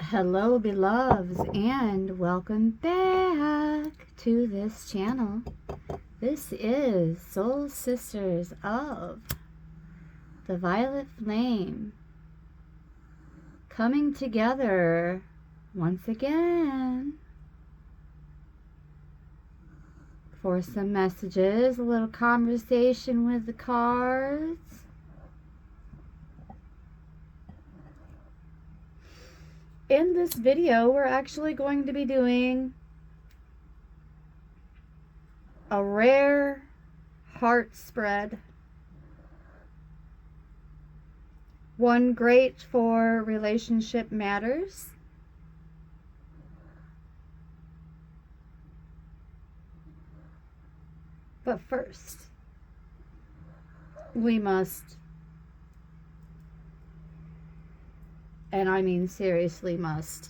Hello, beloveds, and welcome back to this channel. This is Soul Sisters of the Violet Flame coming together once again for some messages, a little conversation with the cards. In this video, we're actually going to be doing a rare heart spread. One great for relationship matters. But first, we must, and I mean seriously must,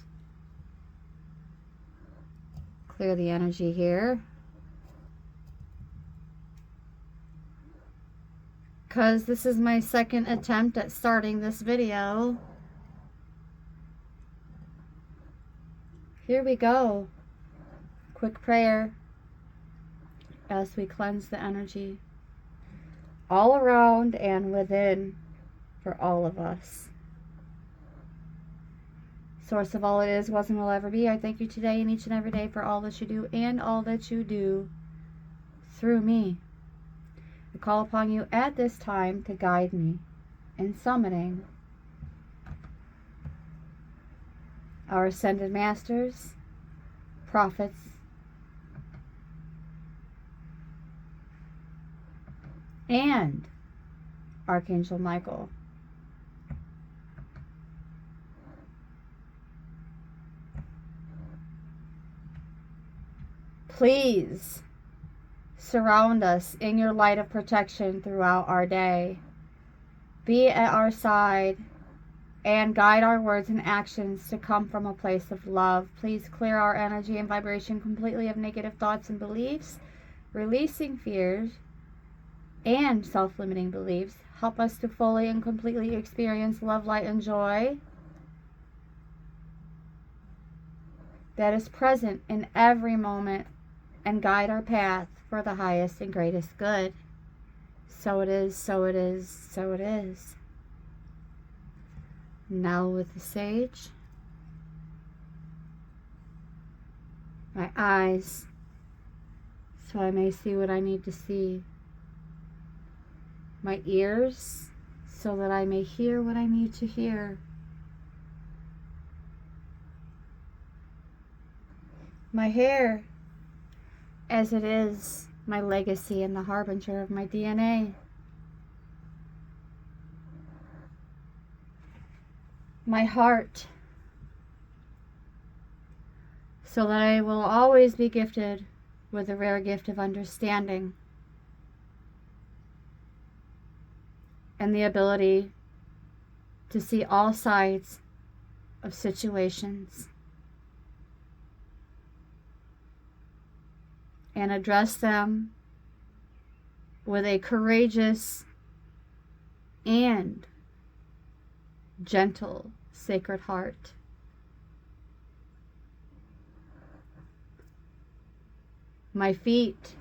clear the energy here. Because this is my second attempt at starting this video. Here we go. Quick prayer as we cleanse the energy all around and within for all of us. Source of all it is, was, and will ever be, I thank you today and each and every day for all that you do and all that you do through me. I call upon you at this time to guide me in summoning our ascended masters, prophets, and Archangel Michael. Please surround us in your light of protection throughout our day. Be at our side and guide our words and actions to come from a place of love. Please clear our energy and vibration completely of negative thoughts and beliefs, releasing fears and self-limiting beliefs. Help us to fully and completely experience love, light, and joy that is present in every moment, and guide our path for the highest and greatest good. So it is, so it is, so it is. Now with the sage, my eyes, so I may see what I need to see. My ears, so that I may hear what I need to hear. My hair, as it is my legacy and the harbinger of my DNA. My heart, so that I will always be gifted with the rare gift of understanding and the ability to see all sides of situations and address them with a courageous and gentle, sacred heart. My feet,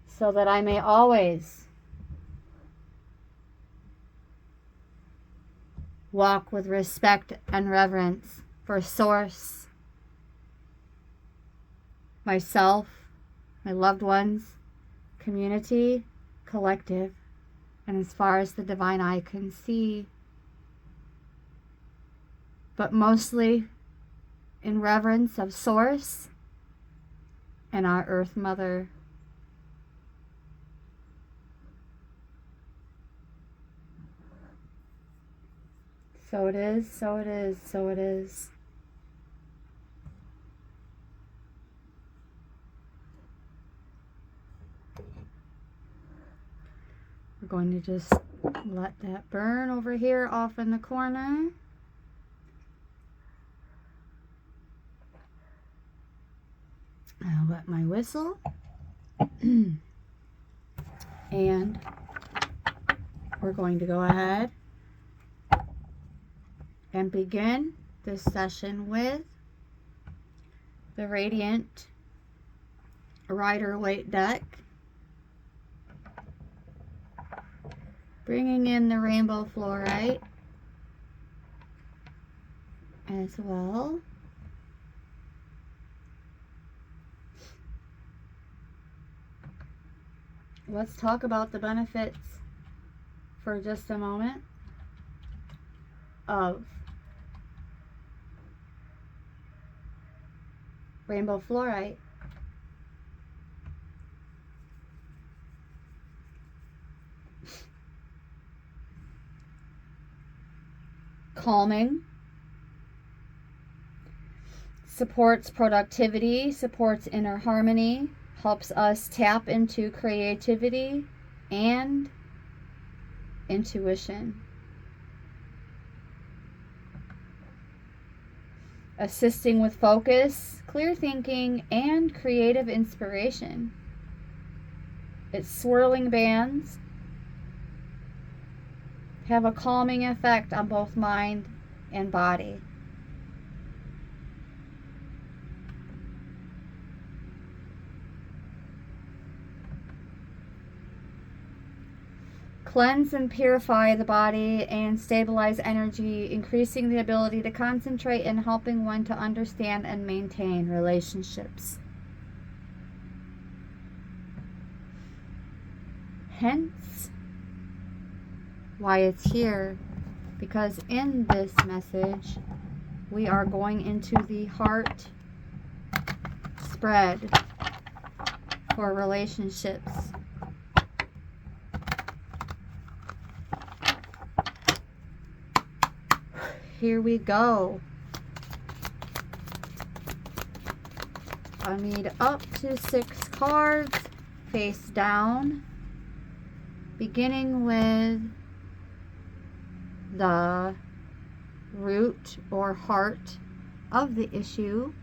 so that I may always walk with respect and reverence for Source, myself, my loved ones, community, collective, and as far as the divine eye can see. But mostly in reverence of Source and our Earth Mother. So it is, so it is, so it is. We're going to just let that burn over here off in the corner. I'll wet my whistle. And we're going to go ahead and begin this session with the Radiant Rider-Waite deck, bringing in the Rainbow Fluorite as well. Let's talk about the benefits for just a moment of Rainbow Fluorite. Calming, supports productivity, supports inner harmony, helps us tap into creativity and intuition. Assisting with focus, clear thinking, and creative inspiration. Its swirling bands have a calming effect on both mind and body. Cleanse and purify the body and stabilize energy, increasing the ability to concentrate and helping one to understand and maintain relationships. Hence, why it's here, because in this message, we are going into the heart spread for relationships. Here we go. I need up to 6 cards face down, beginning with the root or heart of the issue.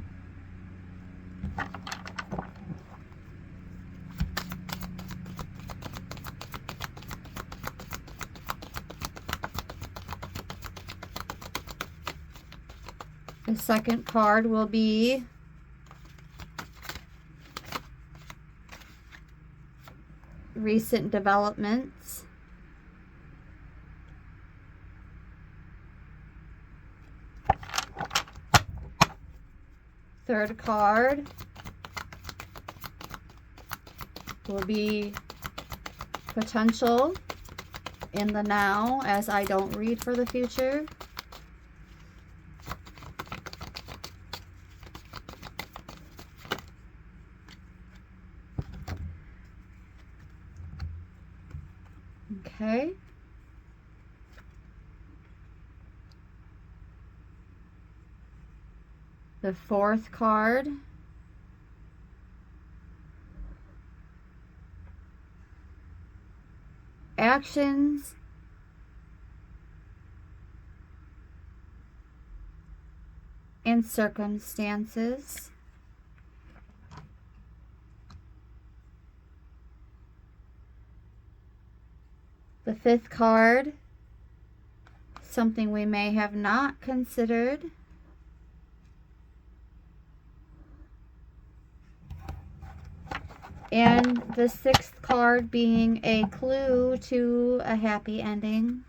The second card will be recent developments. Third card will be potential in the now, as I don't read for the future. Okay. The fourth card actions and circumstances. The fifth card, something we may have not considered. And the sixth card being a clue to a happy ending.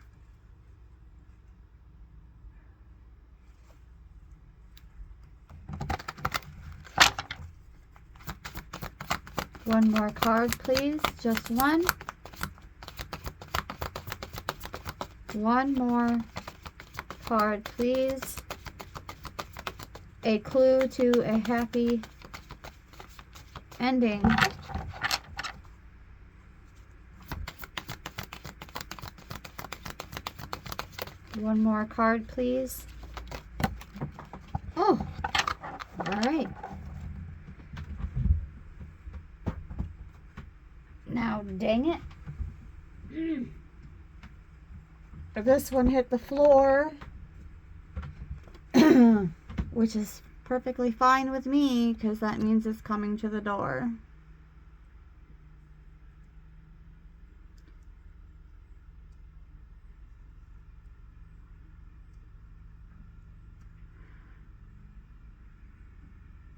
One more card, please. Just one. One more card, please. A clue to a happy ending. One more card, please. Oh, all right. Now, dang it. This one hit the floor, which is perfectly fine with me because that means it's coming to the door.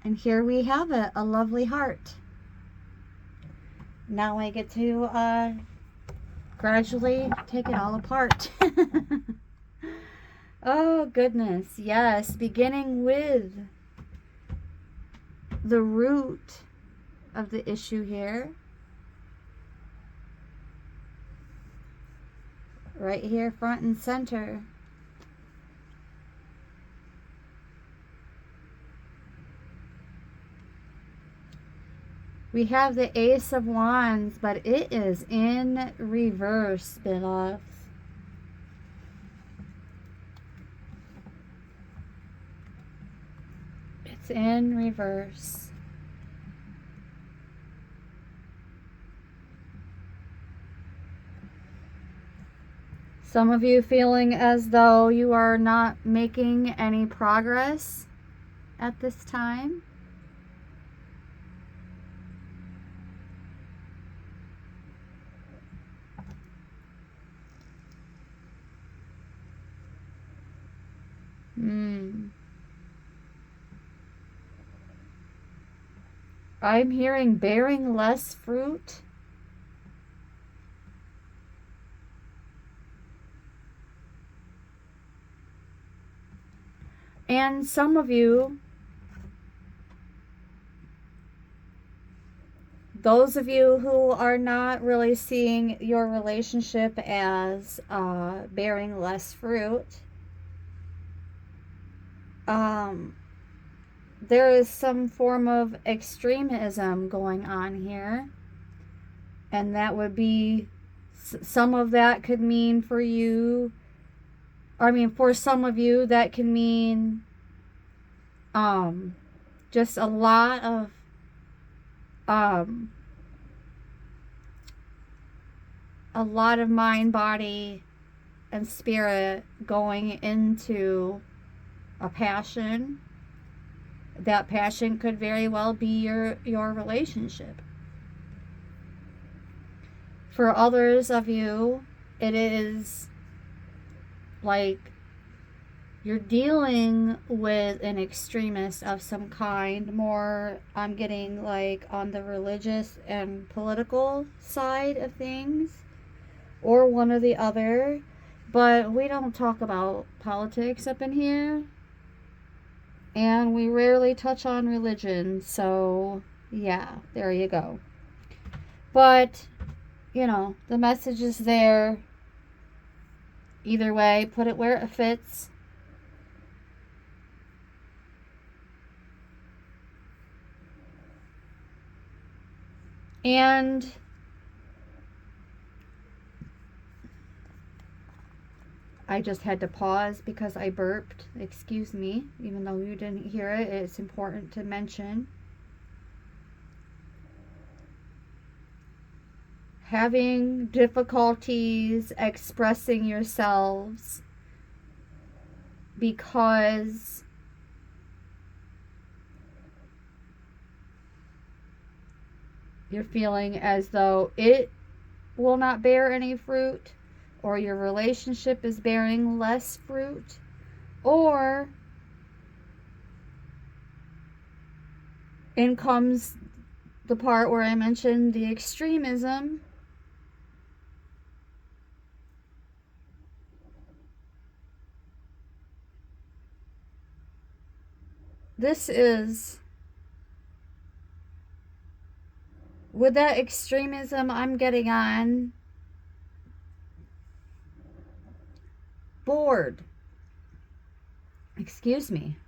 And here we have it, a lovely heart. Now I get to gradually take it all apart. Oh, goodness. Yes, beginning with the root of the issue here. Right here, front and center. We have the Ace of Wands, but it is in reverse, beloveds. It's in reverse. Some of you feeling as though you are not making any progress at this time. I'm hearing bearing less fruit. And some of you, those of you who are not really seeing your relationship as bearing less fruit, there is some form of extremism going on here. And that would be, some of that could mean for you, for some of you, that can mean just a lot of mind, body, and spirit going into a passion. That passion could very well be your relationship. For others of you, it is like you're dealing with an extremist of some kind. More, I'm getting like on the religious and political side of things, or one or the other. But we don't talk about politics up in here, and we rarely touch on religion. So yeah, there you go. But the message is there. Either way, put it where it fits. And I just had to pause because I burped. Excuse me, even though you didn't hear it, it's important to mention. Having difficulties expressing yourselves because you're feeling as though it will not bear any fruit, or your relationship is bearing less fruit, or in comes the part where I mentioned the extremism. This is, with that extremism, I'm getting on board.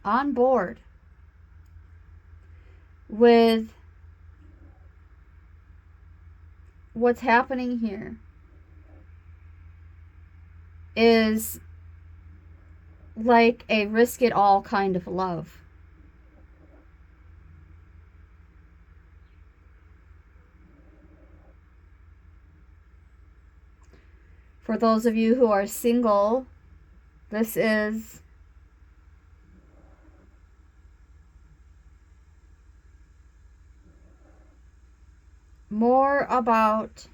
On board with what's happening here is like a risk it all kind of love. For those of you who are single, this is more about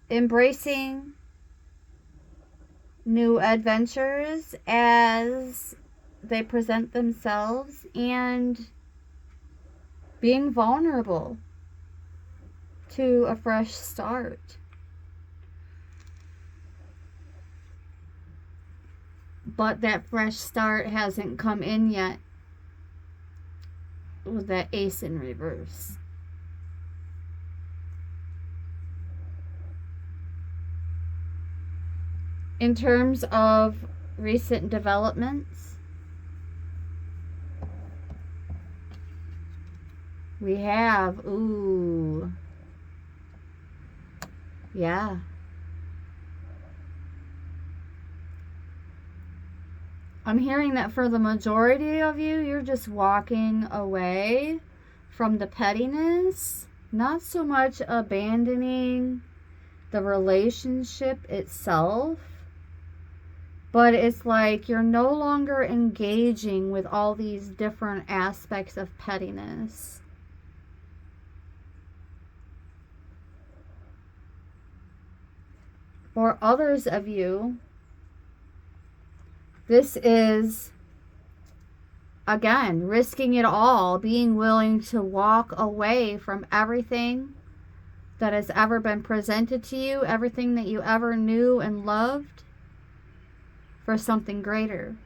embracing new adventures as they present themselves, and being vulnerable to a fresh start. But that fresh start hasn't come in yet with that ace in reverse. In terms of recent developments, we have, yeah. I'm hearing that for the majority of you, you're just walking away from the pettiness, not so much abandoning the relationship itself, but it's like you're no longer engaging with all these different aspects of pettiness. For others of you, this is, again, risking it all, being willing to walk away from everything that has ever been presented to you, everything that you ever knew and loved, for something greater.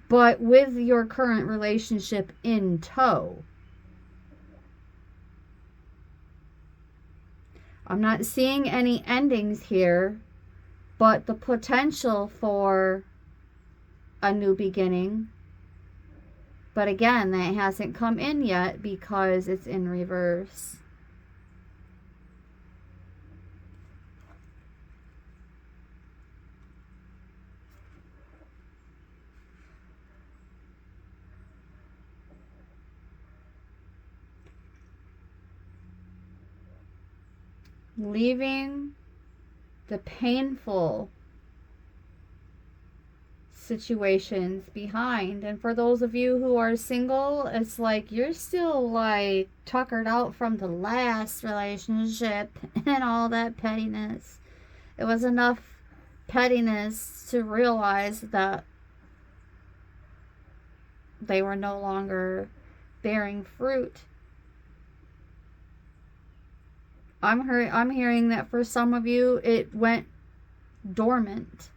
But with your current relationship in tow. I'm not seeing any endings here, but the potential for a new beginning. But again, that hasn't come in yet because it's in reverse. Leaving the painful situations behind. And for those of you who are single, it's like you're still like tuckered out from the last relationship and all that pettiness. It was enough pettiness to realize that they were no longer bearing fruit. I'm hearing that for some of you it went dormant.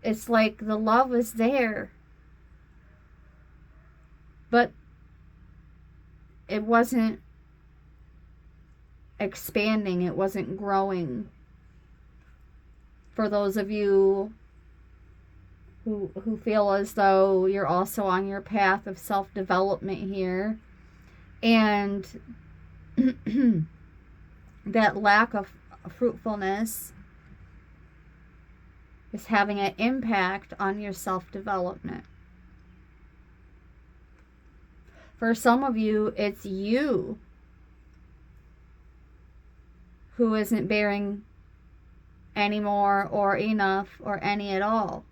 It's like the love was there, but it wasn't expanding, it wasn't growing. For those of you who feel as though you're also on your path of self-development here, and that lack of fruitfulness is having an impact on your self-development. For some of you, it's you who isn't bearing any more or enough or any at all.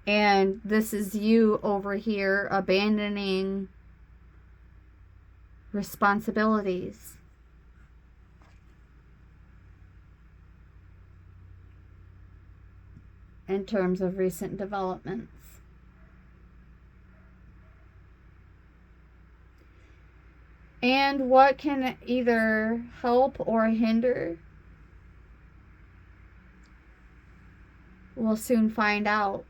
And this is you over here abandoning responsibilities. In terms of recent developments. And what can either help or hinder, we'll soon find out.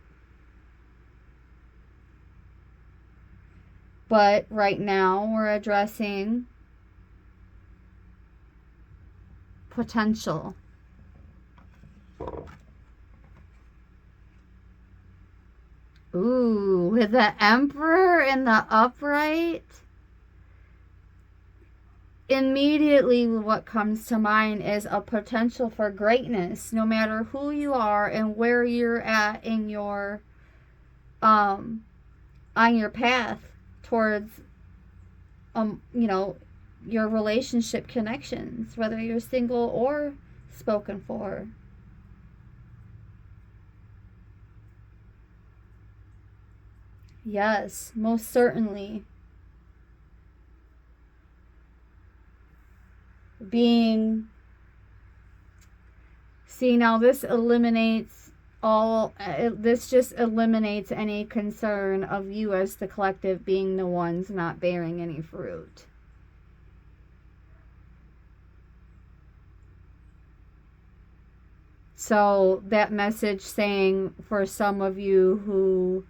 But right now we're addressing potential. Ooh, with the Emperor in the upright, immediately what comes to mind is a potential for greatness, no matter who you are and where you're at in your on your path towards your relationship connections, whether you're single or spoken for. Yes, most certainly. being, see, now this eliminates this just eliminates any concern of you as the collective being the ones not bearing any fruit. So that message saying for some of you who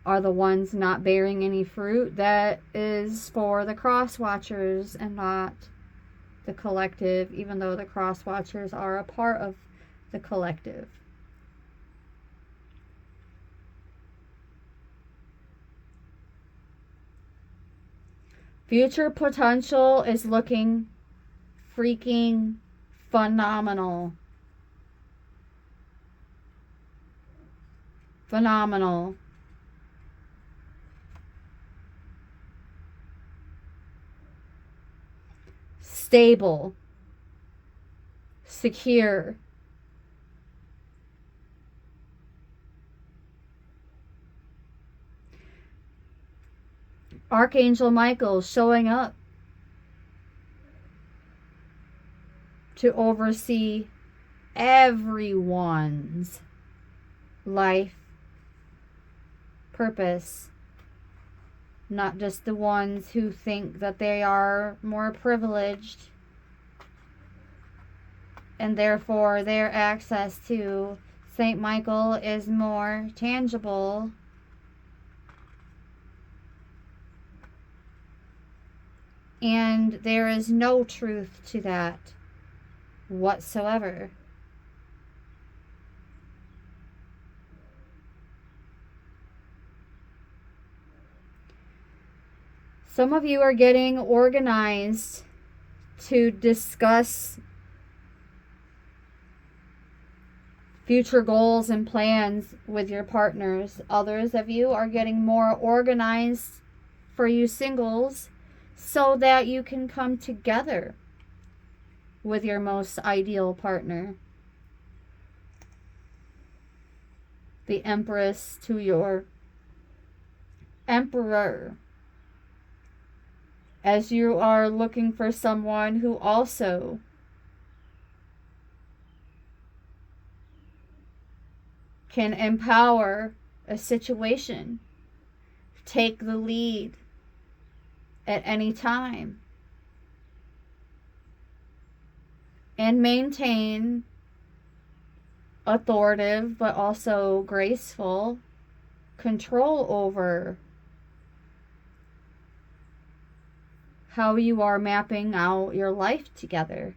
are the ones not bearing any fruit, that is for the cross watchers and not the collective, even though the cross watchers are a part of the collective. Future potential is looking freaking phenomenal. Phenomenal. Stable. Secure. Archangel Michael showing up to oversee everyone's life purpose, not just the ones who think that they are more privileged and therefore their access to Saint Michael is more tangible. And there is no truth to that whatsoever. Some of you are getting organized to discuss future goals and plans with your partners. Others of you are getting more organized, for you singles, so that you can come together with your most ideal partner. The Empress to your Emperor, as you are looking for someone who also can empower a situation, take the lead at any time, and maintain authoritative but also graceful control over how you are mapping out your life together.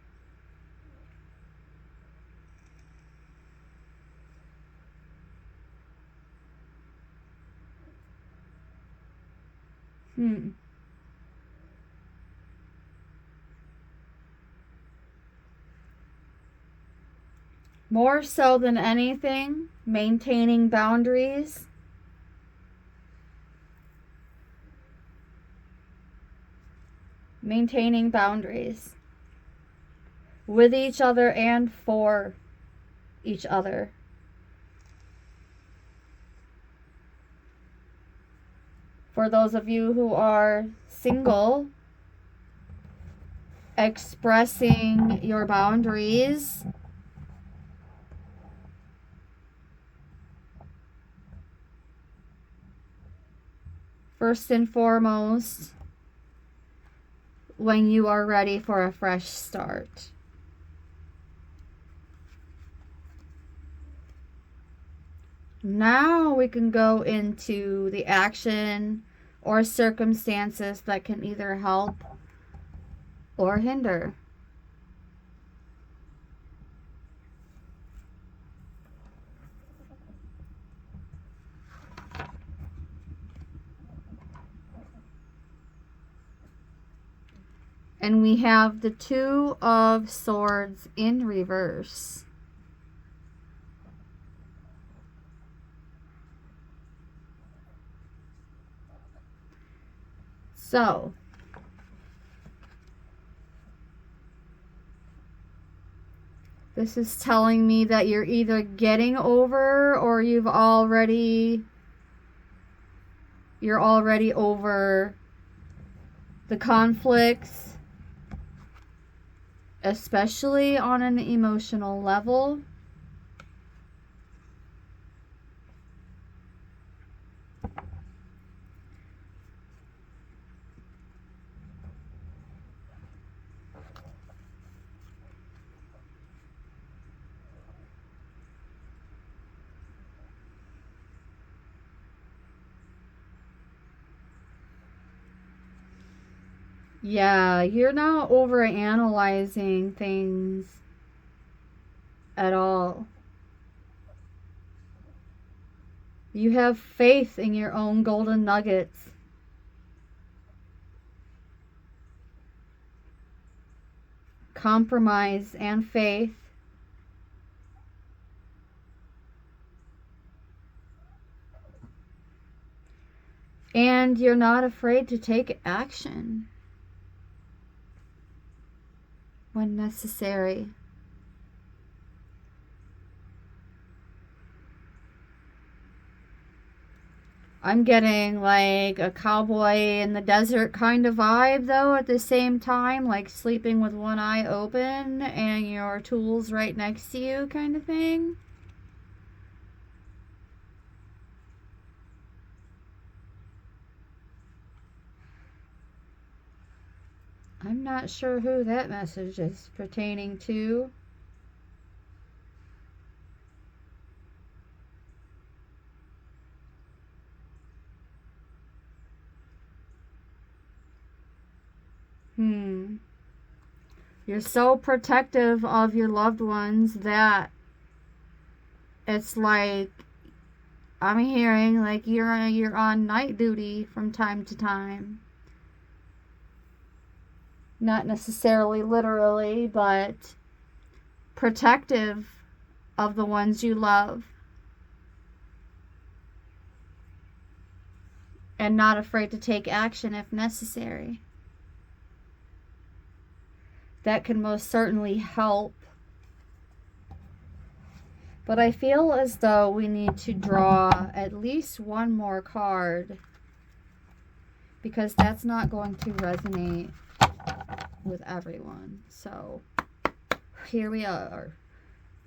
More so than anything, maintaining boundaries. Maintaining boundaries with each other and for each other. For those of you who are single, expressing your boundaries first and foremost when you are ready for a fresh start. Now we can go into the action or circumstances that can either help or hinder. And we have the Two of Swords in reverse. So, this is telling me that you're either getting over or you're already over the conflicts especially on an emotional level. Yeah, you're not overanalyzing things at all. You have faith in your own golden nuggets. Compromise and faith. And you're not afraid to take action when necessary. I'm getting like a cowboy in the desert kind of vibe, though, at the same time, like sleeping with one eye open and your tools right next to you kind of thing. I'm not sure who that message is pertaining to. You're so protective of your loved ones that it's like I'm hearing like you're on night duty from time to time. Not necessarily literally, but protective of the ones you love. And not afraid to take action if necessary. That can most certainly help. But I feel as though we need to draw at least one more card, because that's not going to resonate with everyone. So here we are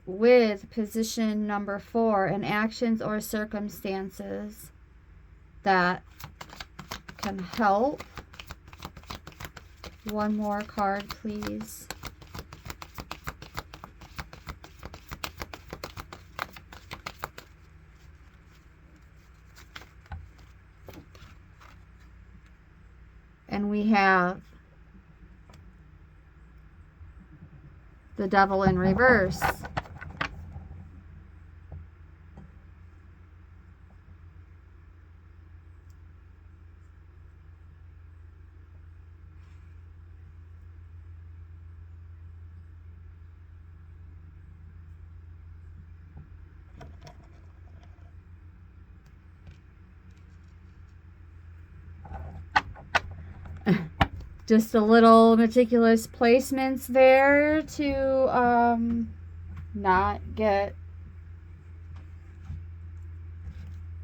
with position number 4, in actions or circumstances that can help. One more card, please. And we have the Devil in reverse. Just a little meticulous placements there to not get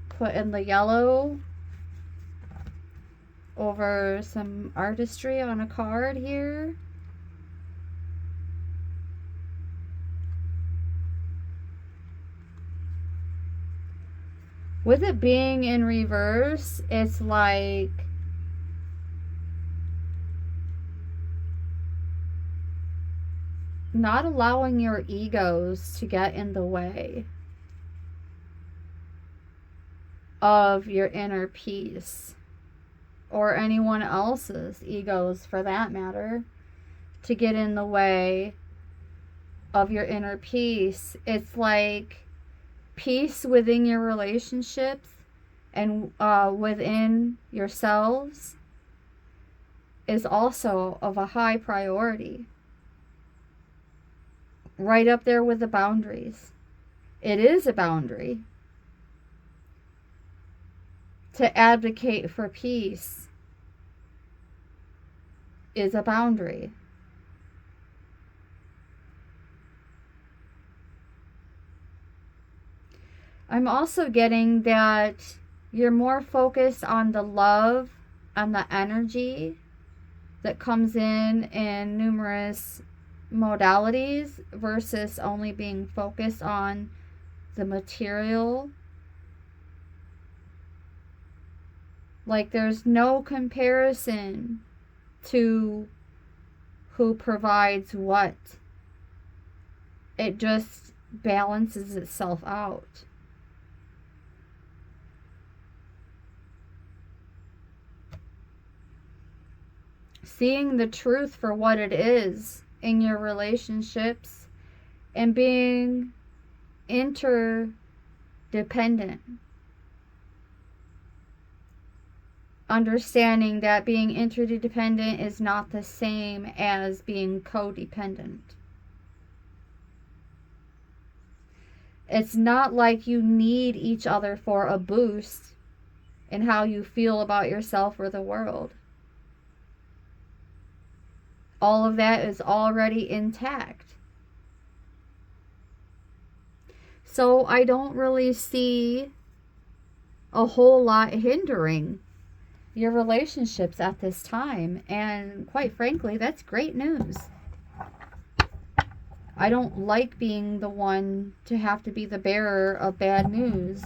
put in the yellow over some artistry on a card here. With it being in reverse, it's like not allowing your egos to get in the way of your inner peace, or anyone else's egos for that matter, to get in the way of your inner peace. It's like peace within your relationships and within yourselves is also of a high priority. Right up there with the boundaries. It is a boundary. To advocate for peace is a boundary. I'm also getting that you're more focused on the love and the energy that comes in numerous modalities versus only being focused on the material. Like, there's no comparison to who provides what. It just balances itself out. Seeing the truth for what it is in your relationships and being interdependent. Understanding that being interdependent is not the same as being codependent. It's not like you need each other for a boost in how you feel about yourself or the world. All of that is already intact. So I don't really see a whole lot hindering your relationships at this time. And quite frankly, that's great news. I don't like being the one to have to be the bearer of bad news,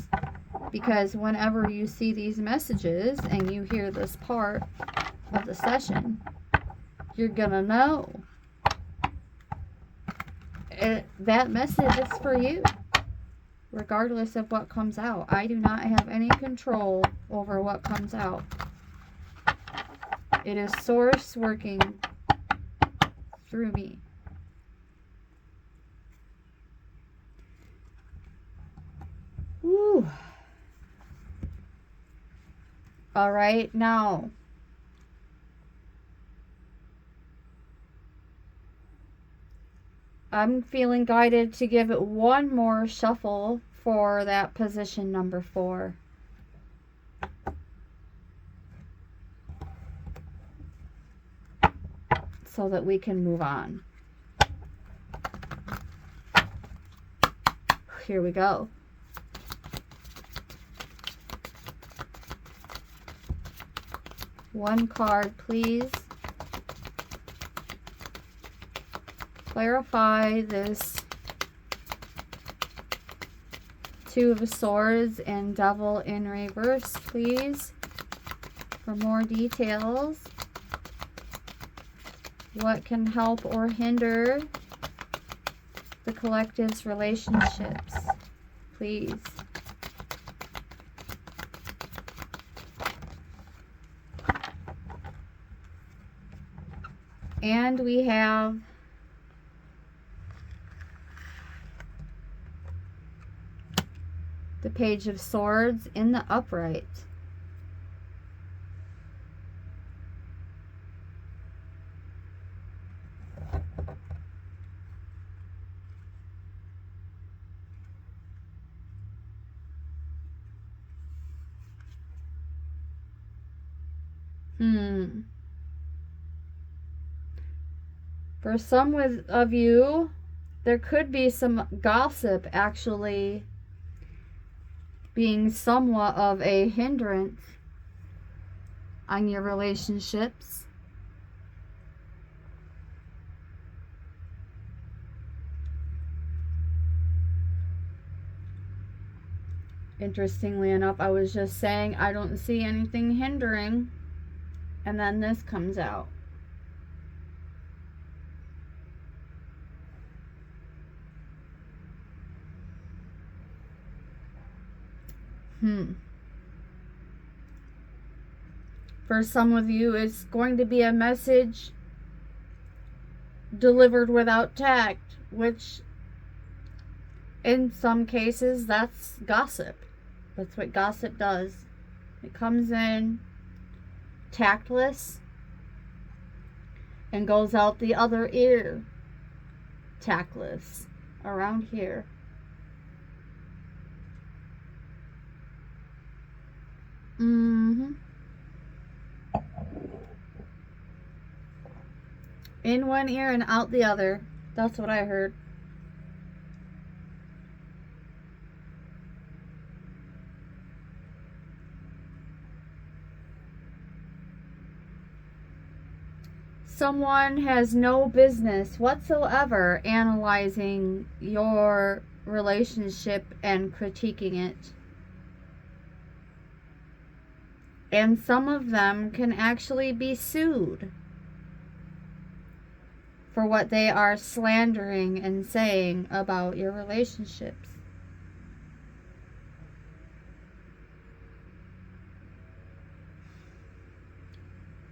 because whenever you see these messages and you hear this part of the session, you're gonna know that message is for you, regardless of what comes out. I do not have any control over what comes out. It is Source working through me. Woo. All right, now I'm feeling guided to give it one more shuffle for that position number 4. So that we can move on. Here we go. One card, please. Clarify this Two of Swords and Devil in reverse, please. For more details. What can help or hinder the collective's relationships, please? And we have the Page of Swords in the upright. For some of you, there could be some gossip actually being somewhat of a hindrance on your relationships. Interestingly enough, I was just saying I don't see anything hindering, and then this comes out. For some of you, it's going to be a message delivered without tact, which in some cases, that's gossip. That's what gossip does. It comes in tactless and goes out the other ear tactless around here. In one ear and out the other. That's what I heard. someone has no business whatsoever analyzing your relationship and critiquing it. And some of them can actually be sued for what they are slandering and saying about your relationships.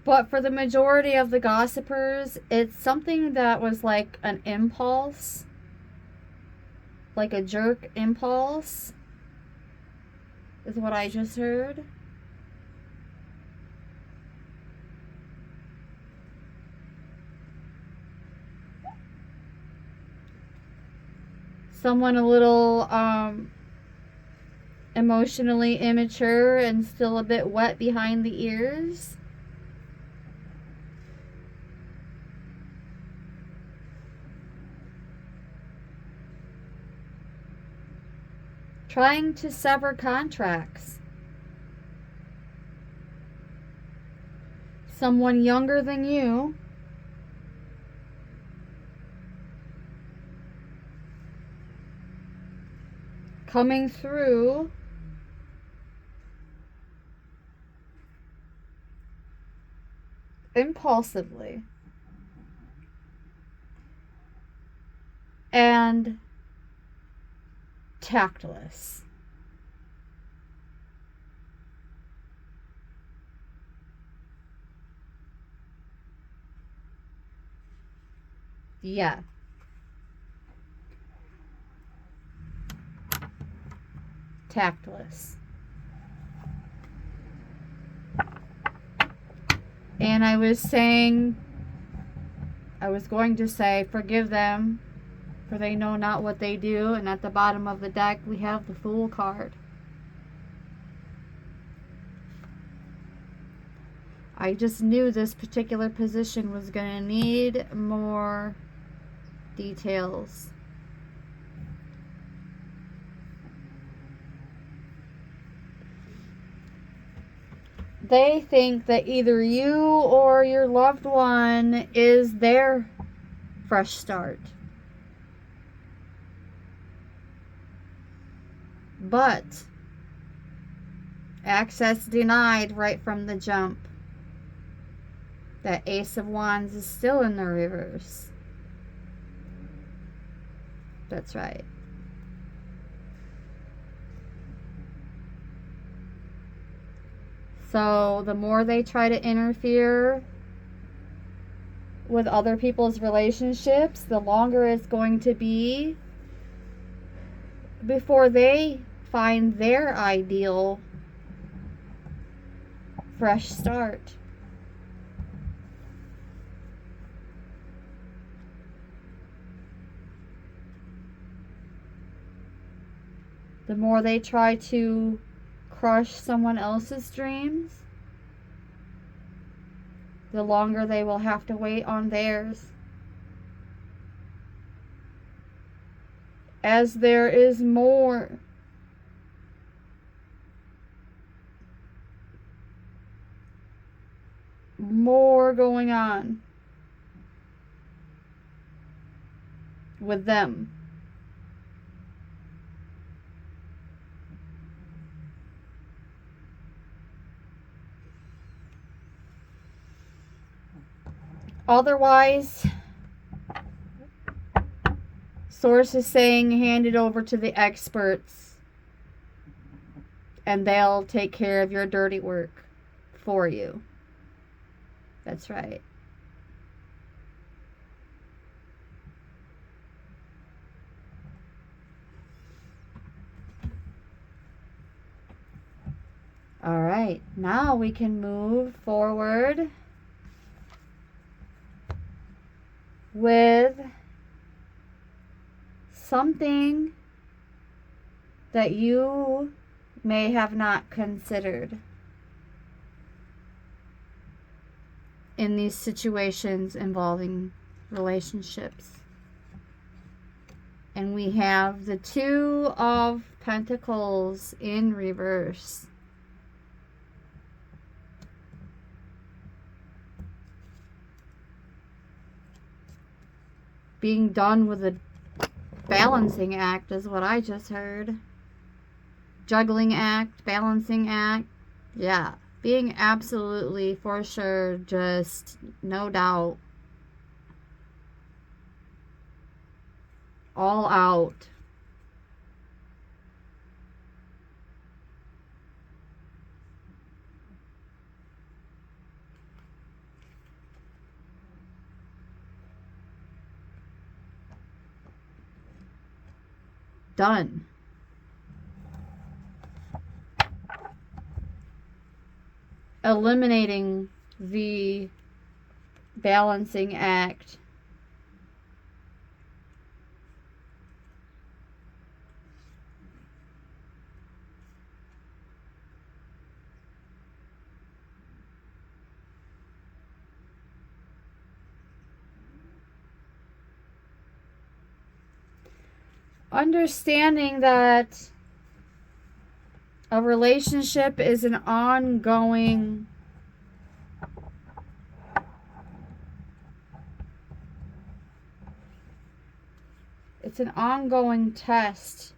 But for the majority of the gossipers, it's something that was like an impulse, like a jerk impulse, is what I just heard. Someone a little emotionally immature and still a bit wet behind the ears. Trying to sever contracts. Someone younger than you coming through impulsively and tactless. Yeah. Tactless. And I was going to say, forgive them, for they know not what they do. And at the bottom of the deck, we have the Fool card. I just knew this particular position was going to need more details. They think that either you or your loved one is their fresh start. But access denied right from the jump. That Ace of Wands is still in the reverse. That's right. So the more they try to interfere with other people's relationships, the longer it's going to be before they find their ideal fresh start. The more they try to crush someone else's dreams, the longer they will have to wait on theirs. As there is more going on with them. Otherwise, source is saying hand it over to the experts and they'll take care of your dirty work for you. That's right. All right, now we can move forward with something that you may have not considered in these situations involving relationships. And we have the Two of Pentacles in reverse. being done with a balancing act is what I just heard. Juggling act, balancing act. Yeah, being absolutely, for sure, just no doubt, all out. Done. Eliminating the balancing act. Understanding that a relationship is an ongoing test.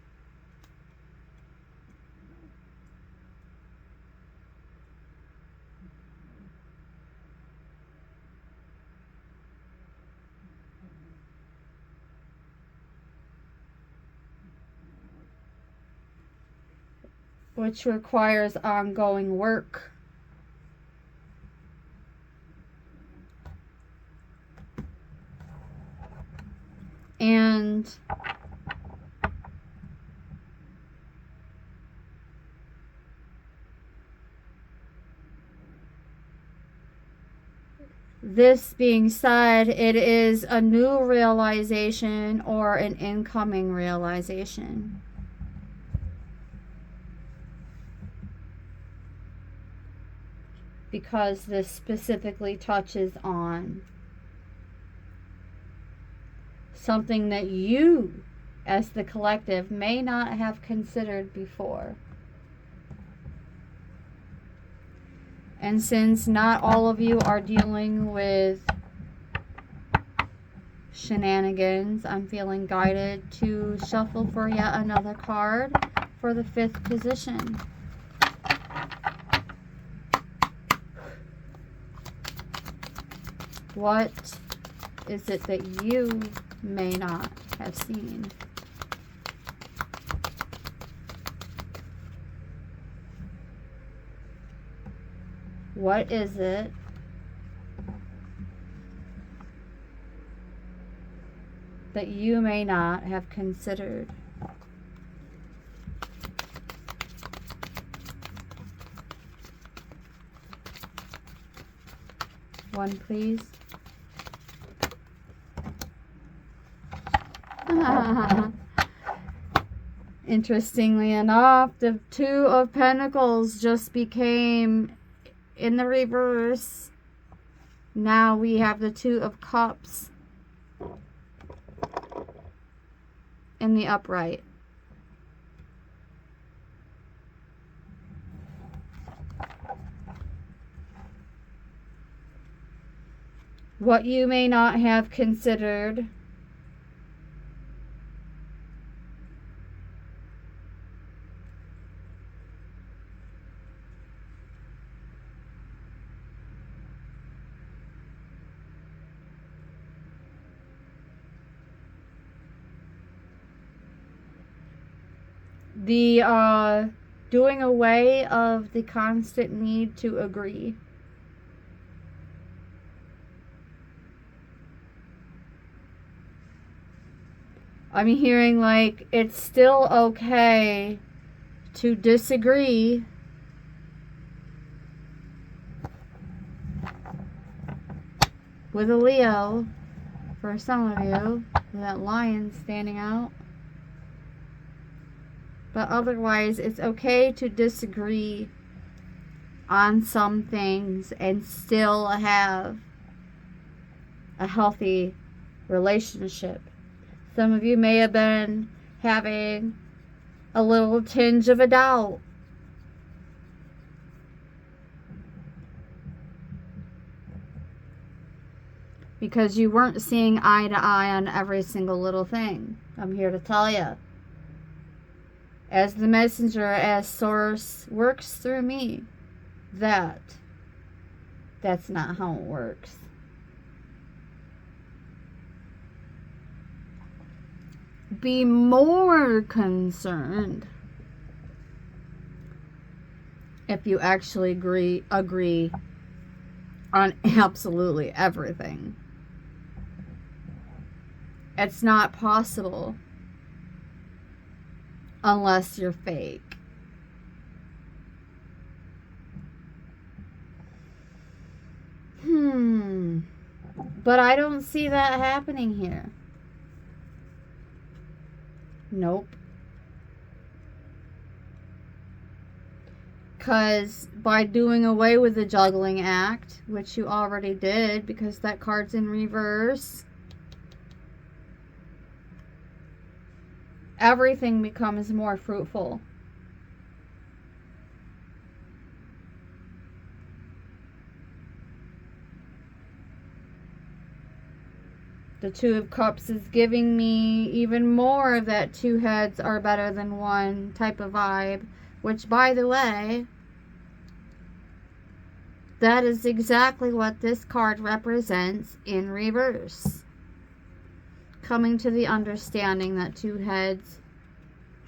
Which requires ongoing work. And this being said, it is a new realization or an incoming realization. Because this specifically touches on something that you, as the collective, may not have considered before. And since not all of you are dealing with shenanigans, I'm feeling guided to shuffle for yet another card for the 5th position. What is it that you may not have seen? What is it that you may not have considered? One, please. Interestingly enough, the 2 of Pentacles just became in the reverse. Now we have the 2 of Cups in the upright. What you may not have considered the doing away of the constant need to agree. I'm hearing like it's still okay to disagree. With a Leo, for some of you, with that lion standing out. But otherwise, it's okay to disagree on some things and still have a healthy relationship. Some of you may have been having a little tinge of a doubt. because you weren't seeing eye to eye on every single little thing. I'm here to tell you, as the messenger, as source works through me, that's not how it works. Be more concerned if you actually agree on absolutely everything. It's not possible unless you're fake. But I don't see that happening here. Nope. Because by doing away with the juggling act, which you already did because that card's in reverse, everything becomes more fruitful. The Two of Cups is giving me even more of that two heads are better than one type of vibe, which, by the way, that is exactly what this card represents in reverse. Coming to the understanding that two heads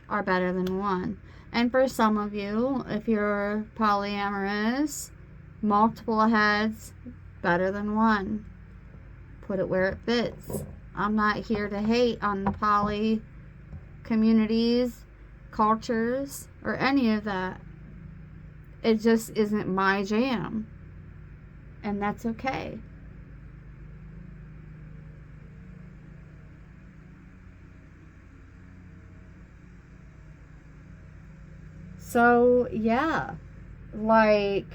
are better than one. And for some of you, if you're polyamorous, multiple heads better than one. Put it where it fits. I'm not here to hate on the poly communities, cultures, or any of that. It just isn't my jam. And that's okay. So, yeah. Like,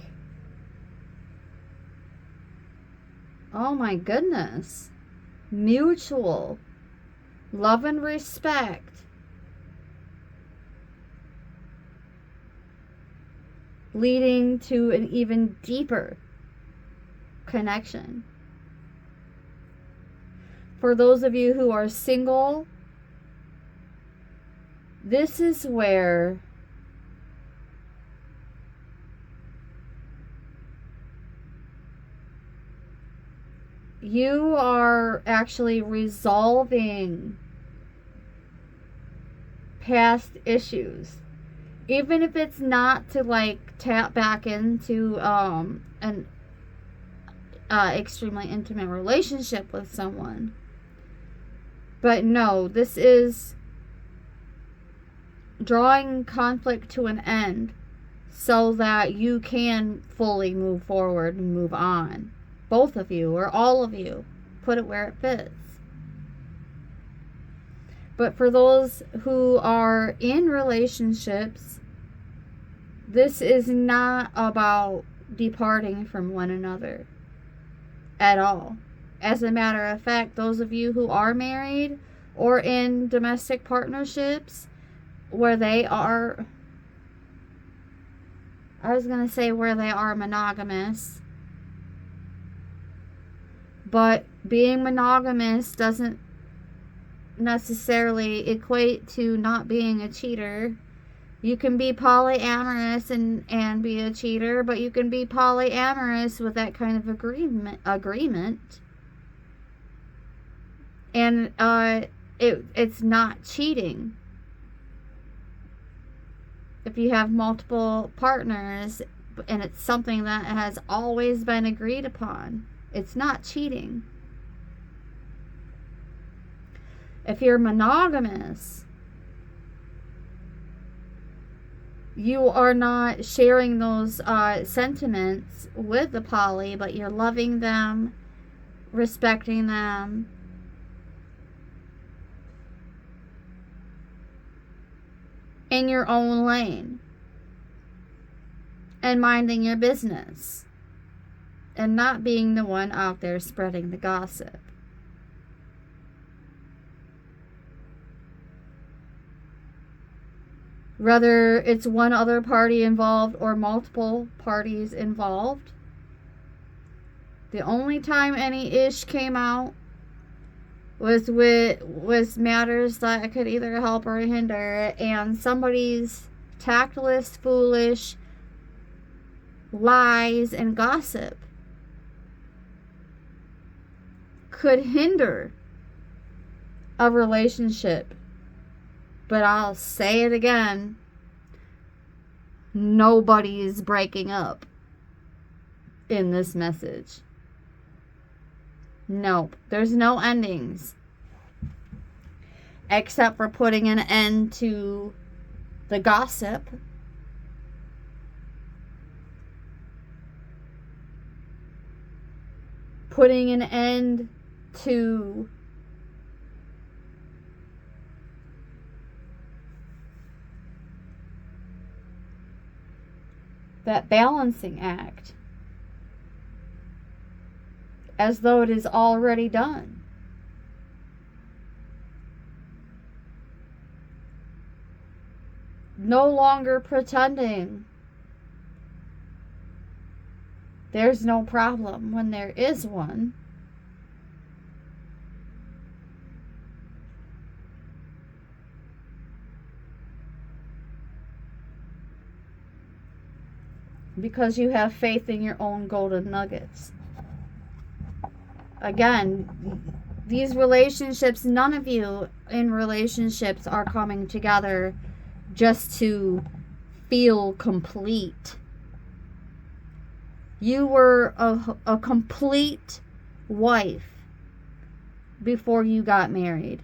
oh my goodness. Mutual love and respect. Leading to an even deeper connection. For those of you who are single, this is where you are actually resolving past issues. Even if it's not to like tap back into an extremely intimate relationship with someone. But no, this is drawing conflict to an end so that you can fully move forward and move on. Both of you or all of you. Put it where it fits. But for those who are in relationships, this is not about departing from one another at all. As a matter of fact, those of you who are married or in domestic partnerships where they are, where they are monogamous, but being monogamous doesn't necessarily equate to not being a cheater. You can be polyamorous and be a cheater, but you can be polyamorous with that kind of agreement. And it's not cheating. If you have multiple partners and it's something that has always been agreed upon, it's not cheating. If you're monogamous, you are not sharing those sentiments with the poly, but you're loving them, respecting them, in your own lane, and minding your business, and not being the one out there spreading the gossip. Whether it's one other party involved or multiple parties involved, The only time any ish came out was matters that could either help or hinder, and somebody's tactless, foolish lies and gossip could hinder a relationship. But I'll say it again, nobody is breaking up in this message. Nope, there's no endings except for putting an end to the gossip, putting an end to that balancing act as though it is already done. No longer pretending there's no problem when there is one. Because you have faith in your own golden nuggets. Again, these relationships, none of you in relationships are coming together just to feel complete. You were a complete wife before you got married.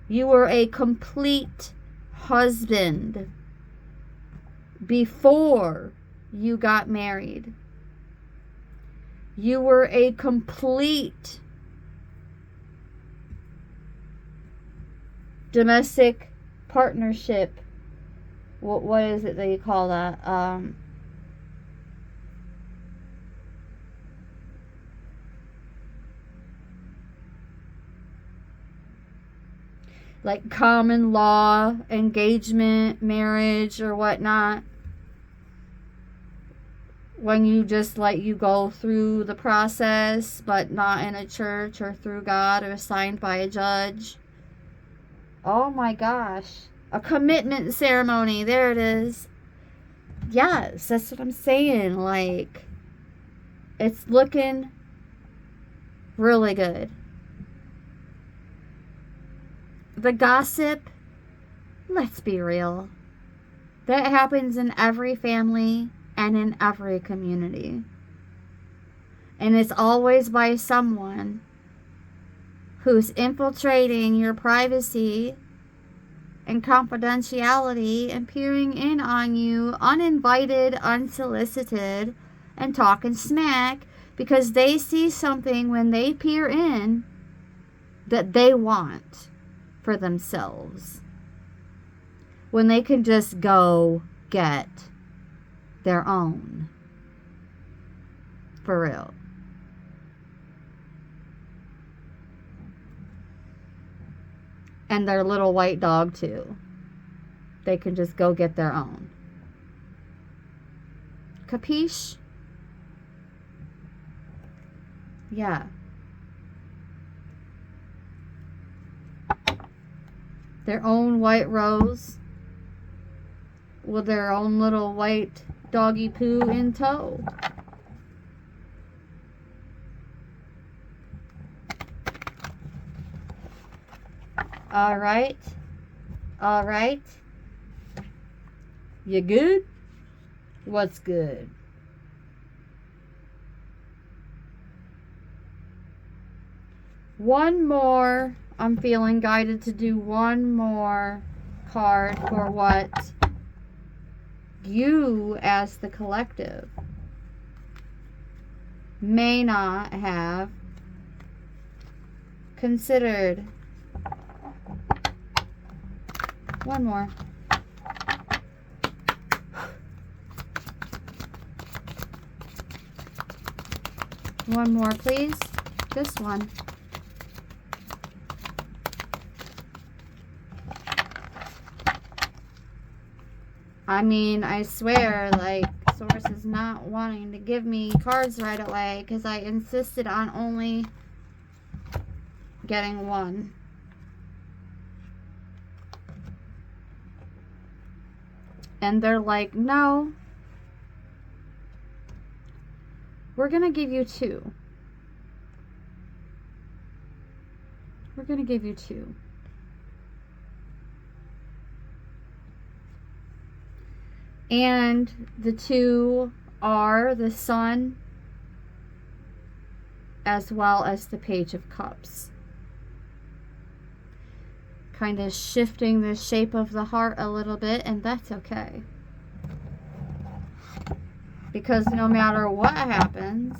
You were a complete husband before you got married. You were a complete domestic partnership. What is it that you call that? Like common law, engagement, marriage, or whatnot. When you just let you go through the process, but not in a church or through God or signed by a judge. Oh my gosh. A commitment ceremony. There it is. Yes, that's what I'm saying. Like, it's looking really good. The gossip, let's be real. That happens in every family and in every community. And it's always by someone who's infiltrating your privacy and confidentiality and peering in on you uninvited, unsolicited, and talking smack because they see something when they peer in that they want for themselves. When they can just go get their own. For real. And their little white dog too. They can just go get their own. Capiche? Yeah. Their own white rose with their own little white doggy poo in tow. All right. All right. You good? What's good? One more. I'm feeling guided to do one more card for what you as the collective may not have considered. One more. One more, please. Just one. I mean, I swear, like, Source is not wanting to give me cards right away because I insisted on only getting one. And they're like, no, we're going to give you two. We're going to give you two. And the two are the Sun as well as the Page of Cups. Kind of shifting the shape of the heart a little bit, and that's okay. Because no matter what happens,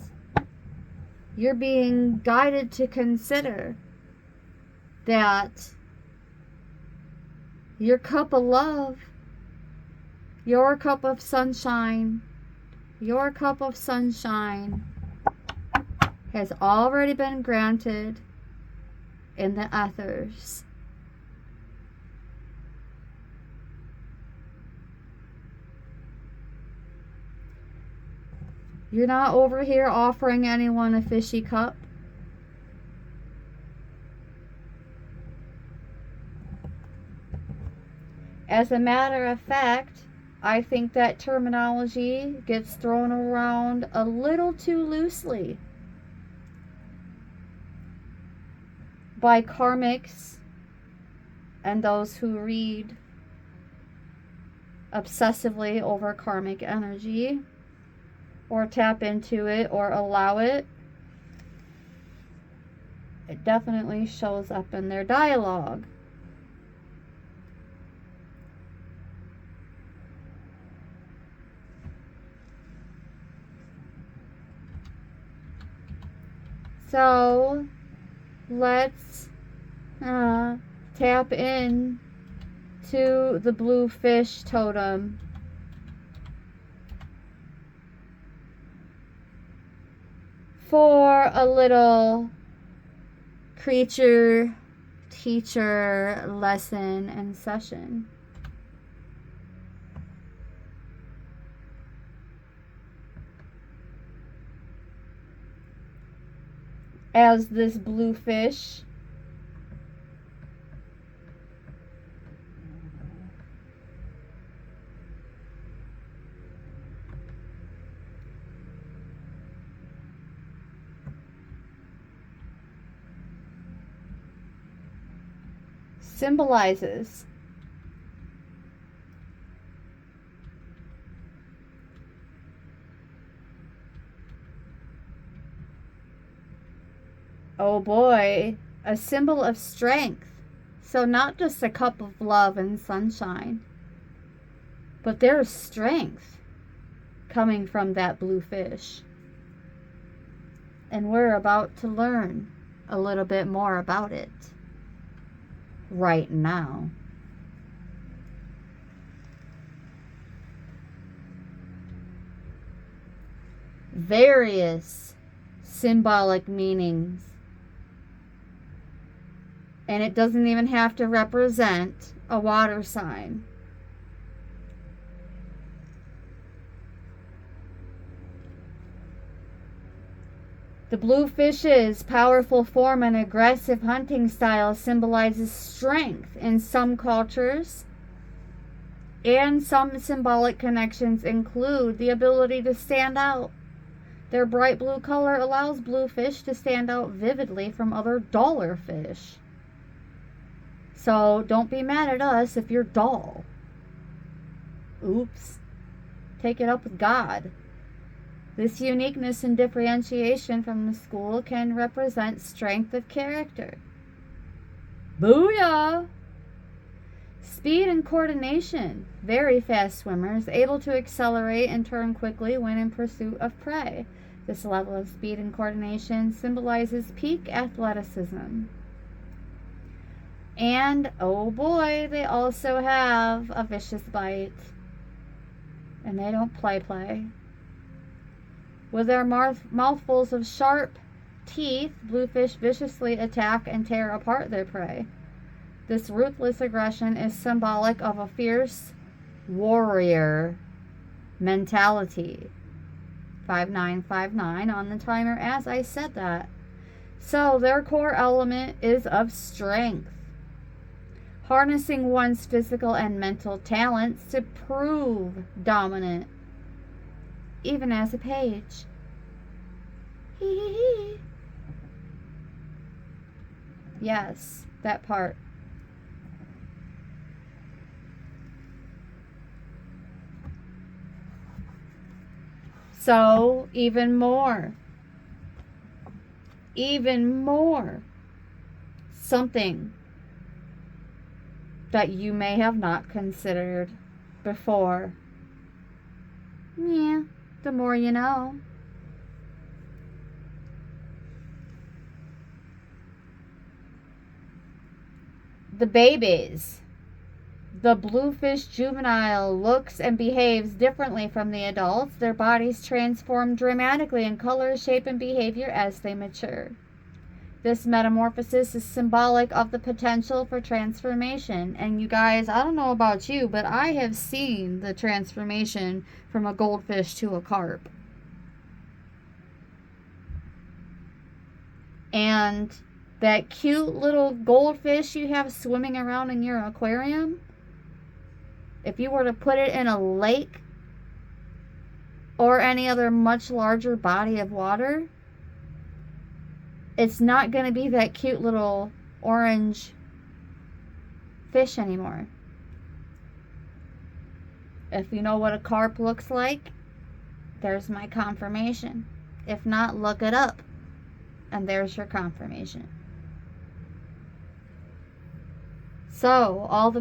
you're being guided to consider that your cup of love, your cup of sunshine, your cup of sunshine has already been granted in the ethers. You're not over here offering anyone a fishy cup. As a matter of fact, I think that terminology gets thrown around a little too loosely by karmics and those who read obsessively over karmic energy, or tap into it, or allow it. It definitely shows up in their dialogue. So let's tap in to the blue fish totem. For a little creature teacher lesson and session. As this blue fish symbolizes oh boy, a symbol of strength. So not just a cup of love and sunshine, but there's strength coming from that blue fish. And we're about to learn a little bit more about it right now. Various symbolic meanings. And it doesn't even have to represent a water sign. The blue fish's powerful form and aggressive hunting style symbolizes strength in some cultures, and some symbolic connections include the ability to stand out. Their bright blue color allows blue fish to stand out vividly from other duller fish. So don't be mad at us if you're dull. Oops. Take it up with God. This uniqueness and differentiation from the school can represent strength of character. Booyah! Speed and coordination. Very fast swimmers, able to accelerate and turn quickly when in pursuit of prey. This level of speed and coordination symbolizes peak athleticism. And, oh boy, they also have a vicious bite. And they don't play. With their mouthfuls of sharp teeth, bluefish viciously attack and tear apart their prey. This ruthless aggression is symbolic of a fierce warrior mentality. 5959 on the timer as I said that. So their core element is of strength, harnessing one's physical and mental talents to prove dominant, even as a page. Yes, that part. So, even more, something that you may have not considered before. Yeah, the more you know. The babies. The bluefish juvenile looks and behaves differently from the adults. Their bodies transform dramatically in color, shape, and behavior as they mature. This metamorphosis is symbolic of the potential for transformation. And you guys, I don't know about you, but I have seen the transformation from a goldfish to a carp. And that cute little goldfish you have swimming around in your aquarium, if you were to put it in a lake or any other much larger body of water, it's not going to be that cute little orange fish anymore. If you know what a carp looks like, there's my confirmation. If not, look it up, and there's your confirmation. So, although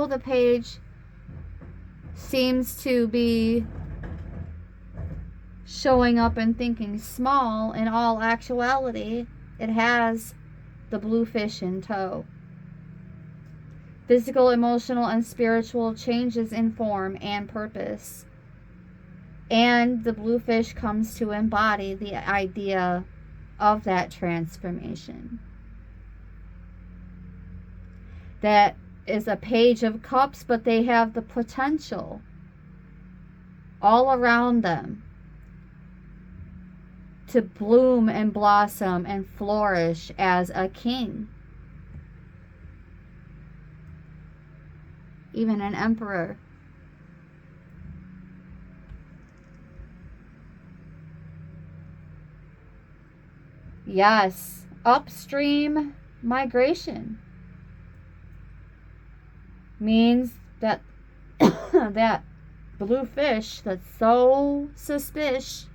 the page seems to be showing up and thinking small, in all actuality, it has the bluefish in tow. Physical, emotional, and spiritual changes in form and purpose. And the bluefish comes to embody the idea of that transformation. That is a page of cups, but they have the potential all around them to bloom and blossom and flourish as a king, even an emperor. Yes, upstream migration means that that bluefish that's so suspicious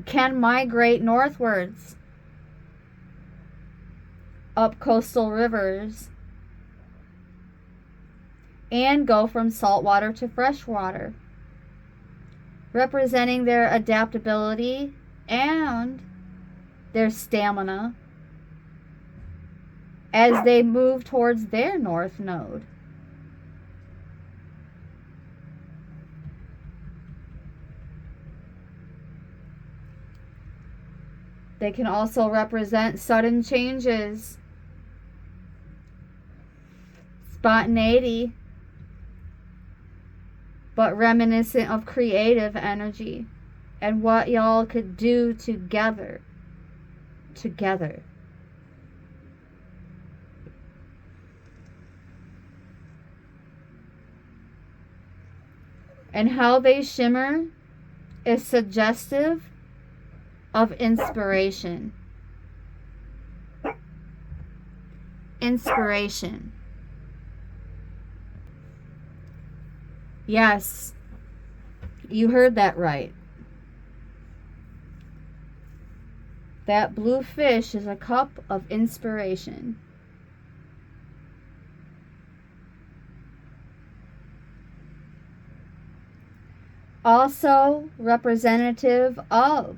can migrate northwards up coastal rivers and go from saltwater to freshwater, representing their adaptability and their stamina as they move towards their north node. They can also represent sudden changes, spontaneity, but reminiscent of creative energy and what y'all could do together. And how they shimmer is suggestive of inspiration. Yes, you heard that right. That blue fish is a cup of inspiration. Also representative of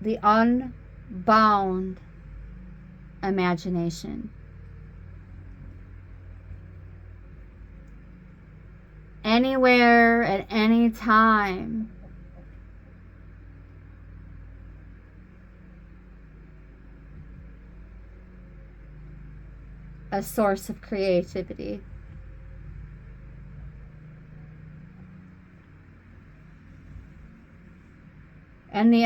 the unbound imagination. Anywhere, at any time, a source of creativity. And the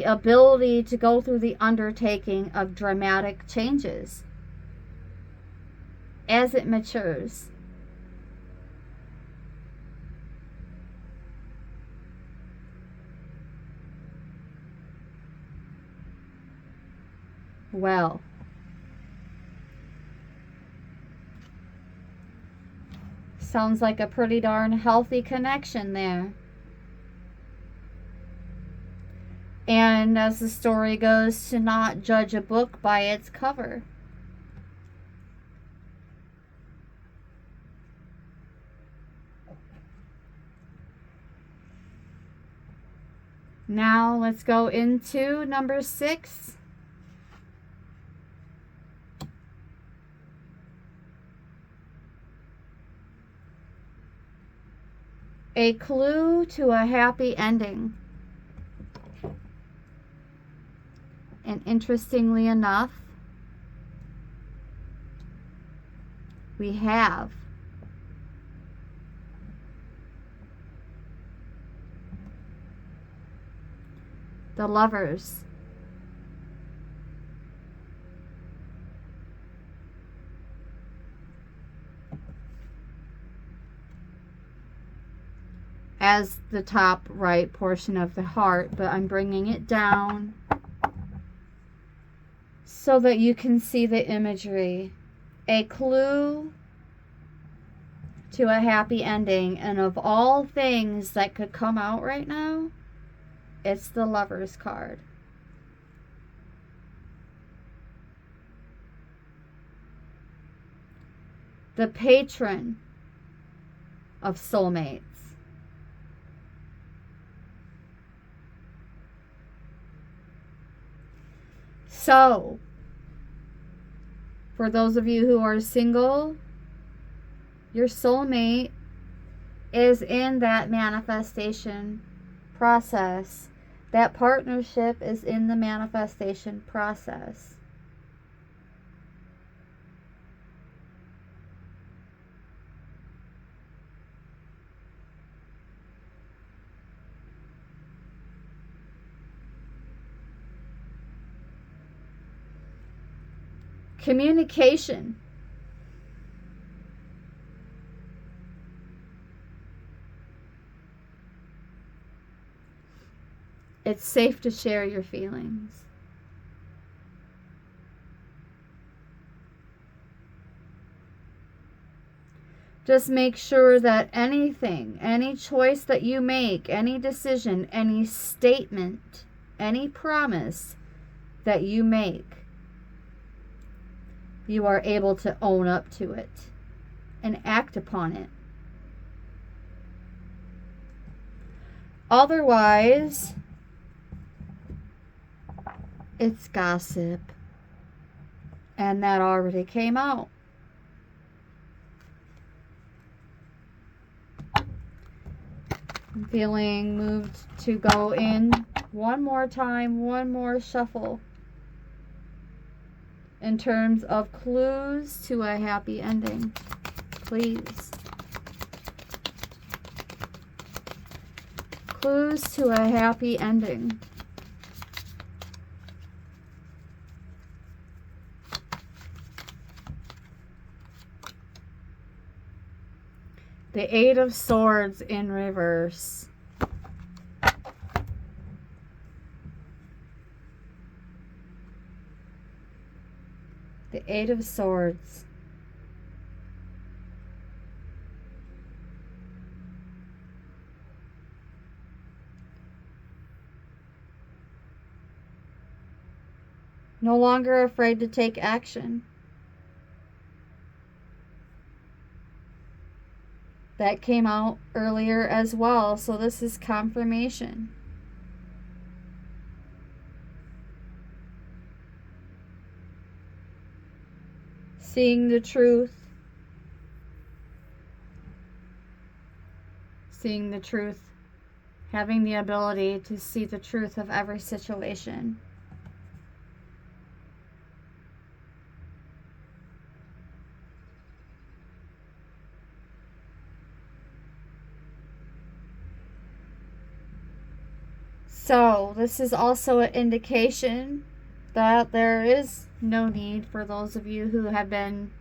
ability to go through the undertaking of dramatic changes as it matures. Well, sounds like a pretty darn healthy connection there. And as the story goes, to not judge a book by its cover. Now let's go into number 6. A clue to a happy ending. And interestingly enough, we have the Lovers. As the top right portion of the heart, but I'm bringing it down so that you can see the imagery. A clue to a happy ending, and of all things that could come out right now, it's the Lovers card. The patron of soulmates. So, for those of you who are single, your soulmate is in that manifestation process. That partnership is in the manifestation process. Communication. It's safe to share your feelings. Just make sure that anything, any choice that you make, any decision, any statement, any promise that you make, you are able to own up to it and act upon it. Otherwise, it's gossip. And that already came out. I'm feeling moved to go in one more time, one more shuffle, in terms of clues to a happy ending. Please. Clues to a happy ending. The Eight of Swords in reverse. The Eight of Swords. No longer afraid to take action. That came out earlier as well, so this is confirmation. Seeing the truth. Seeing the truth. Having the ability to see the truth of every situation. So this is also an indication that there is no need for those of you who have been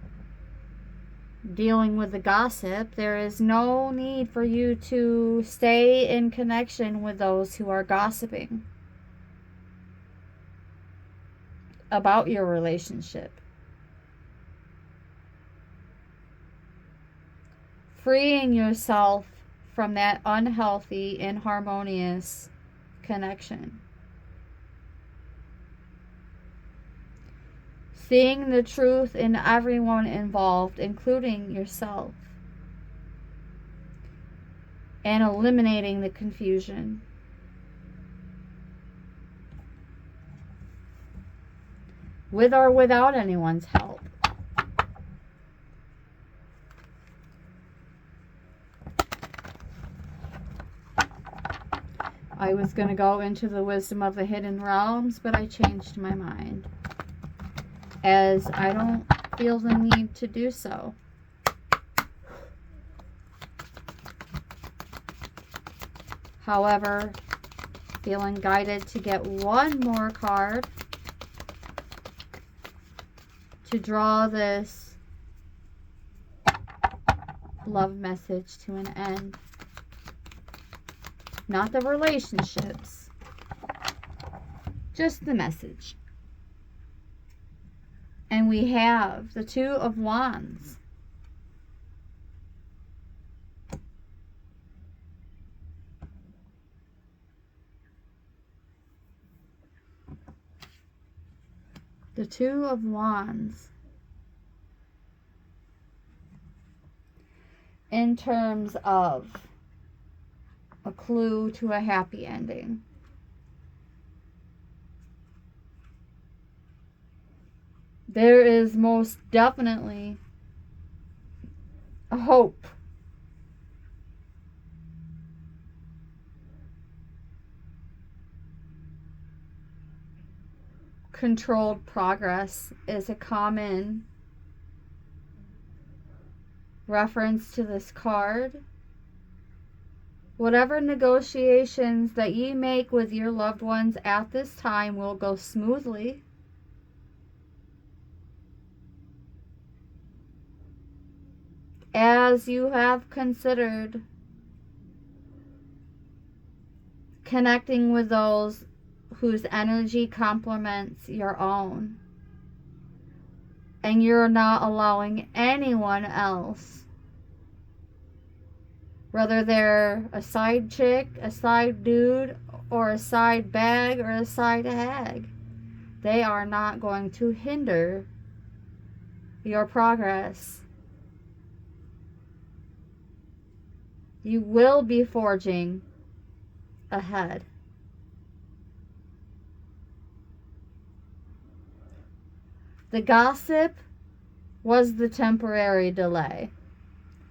dealing with the gossip. There is no need for you to stay in connection with those who are gossiping about your relationship. Freeing yourself from that unhealthy, inharmonious connection. Seeing the truth in everyone involved, including yourself. And eliminating the confusion. With or without anyone's help. I was going to go into the wisdom of the hidden realms, but I changed my mind, as I don't feel the need to do so. However, feeling guided to get one more card to draw this love message to an end. Not the relationships, just the message. And we have the Two of Wands. The Two of Wands. In terms of a clue to a happy ending. There is most definitely a hope. Controlled progress is a common reference to this card. Whatever negotiations that you make with your loved ones at this time will go smoothly. As you have considered connecting with those whose energy complements your own. And you're not allowing anyone else, whether they're a side chick, a side dude, or a side bag, or a side hag, they are not going to hinder your progress. You will be forging ahead. The gossip was the temporary delay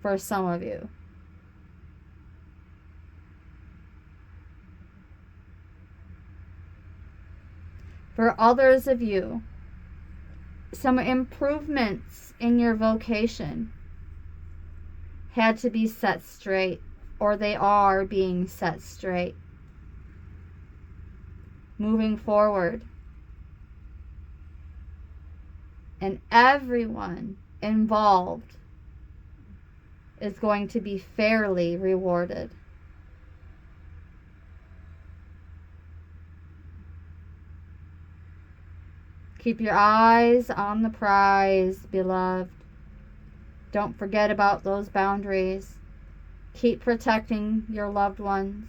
for some of you. For others of you, some improvements in your vocation had to be set straight, or they are being set straight. Moving forward. And everyone involved is going to be fairly rewarded. Keep your eyes on the prize, beloved. Don't forget about those boundaries. Keep protecting your loved ones.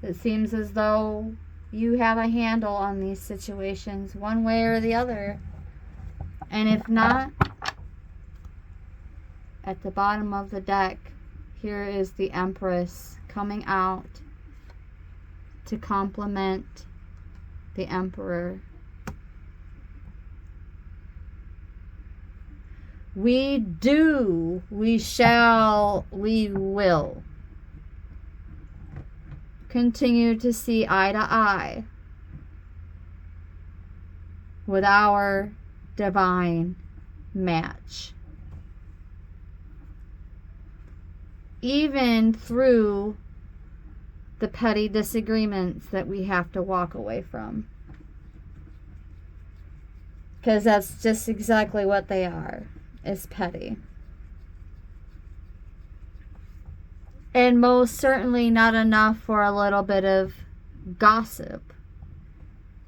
It seems as though you have a handle on these situations, one way or the other. And if not, at the bottom of the deck, here is the Empress coming out to complement the Emperor. We do, we shall, we will continue to see eye to eye with our divine match. Even through the petty disagreements that we have to walk away from. Because that's just exactly what they are, is petty. And most certainly not enough for a little bit of gossip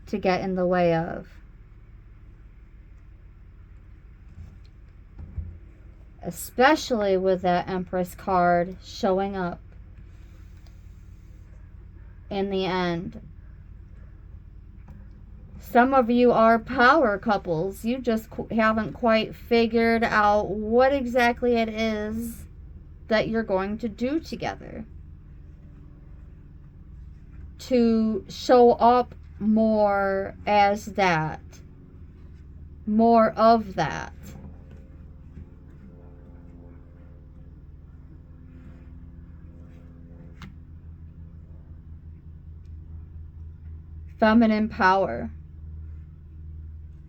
to get in the way of. Especially with that Empress card showing up in the end. Some of you are power couples. You just haven't quite figured out what exactly it is that you're going to do together to show up more as that, more of that. Feminine power,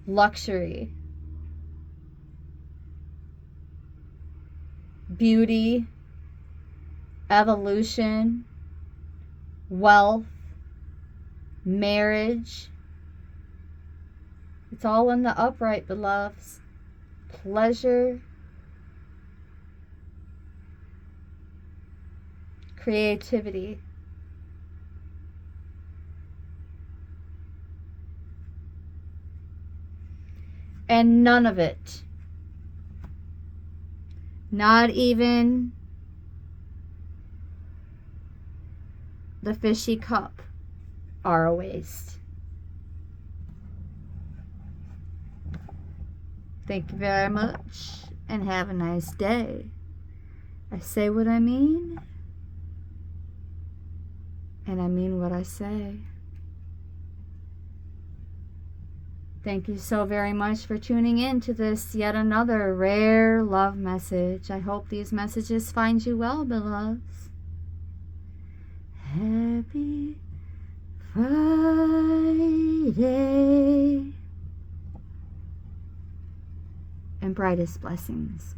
luxury, beauty, evolution, wealth, marriage. It's all in the upright, beloveds. Pleasure, creativity. And none of it, not even the fishy cup, are a waste. Thank you very much and have a nice day. I say what I mean, and I mean what I say. Thank you so very much for tuning in to this yet another rare love message. I hope these messages find you well, beloveds. Happy Friday and brightest blessings.